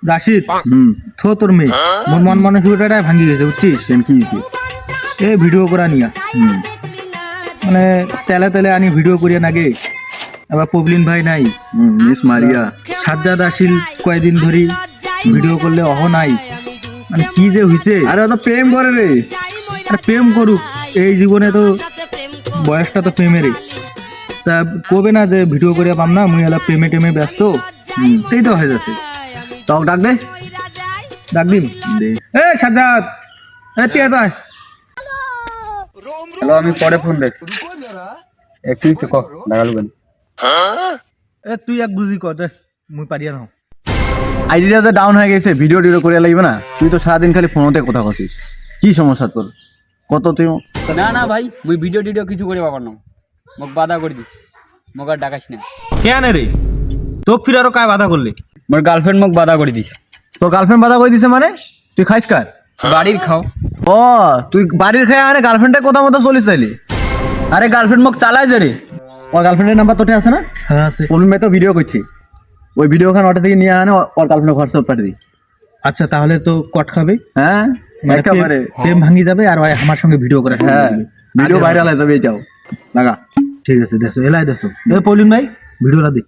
রাশিদ হুম থো তোর মেয়ে মোর মন মানসিকতাটা ভাঙি গেছে বুঝছিস কেন কি হয়েছে? এই ভিডিও করা নিয়া হুম মানে তেলে তেলে আনি ভিডিও করিয়া নাগে আবার পবলিন ভাই নাই মিস মারিয়া সাজ্জাদ আসিল কয়েকদিন ধরি ভিডিও করলে অহ নাই মানে কি যে হইছে আরে ও তো প্রেম করে রে। আর প্রেম করুক এই জীবনে তো বয়সটা তো প্রেমেরই তা কবে না যে ভিডিও করিয়া পাম না মুই এলা প্রেমে টেমে ব্যস্ত সেই তো হয়ে যাচ্ছে তক ডাক দে। ডাক দিম দে। এ সাজ্জাদ এ তুই এত আয়। হ্যালো, আমি পরে ফোন দিচ্ছি। একটু একটু কর লাগালো কেন? এ তুই এক বুঝি কর দে মুই পারিয়া নাও আইডিয়া যে ডাউন হয়ে গেছে, ভিডিও টিডিও করে লাগবে না। তুই তো সারাদিন খালি ফোনতে কথা কছিস। কি সমস্যা তোর? কত তুই না না ভাই মুই ভিডিও টিডিও কিছু করে পাবার না, মোক বাধা করে দিস, মোক আর ডাকাস না। কেন রে তোক ফির আরো কায় বাধা করলি মোর গার্লফ্রেন্ড মোক বাধা করে দিস। তোর গার্লফ্রেন্ড বাধা করে দিছে মানে? তুই খাইস কার? বাড়ির খাও। ও তুই বাড়ির খেয়ে আরে গার্লফ্রেন্ডের কথা মতো চলিস তাইলে? আরে গার্লফ্রেন্ড মোক চালায় যে রে। ওর গার্লফ্রেন্ডের নাম্বার তোতে আছে না? হ্যাঁ আছে প্রবলেম তো ভিডিও করছি, ওই ভিডিও খান ওটা থেকে নিয়ে আনে ওর গার্লফ্রেন্ড হোয়াটসঅ্যাপ পাঠিয়ে দিই। আচ্ছা তাহলে তো কট খাবে হ্যাঁ মানে একেবারে। প্রেম ভাঙি যাবে আর ওই আমার সঙ্গে ভিডিও করে হ্যাঁ ভিডিও ভাইরাল হয়ে যাবে, এইটাও লাগা। ঠিক আছে দেখো এলাই দেখো এ পলিন ভাই ভিডিওটা দি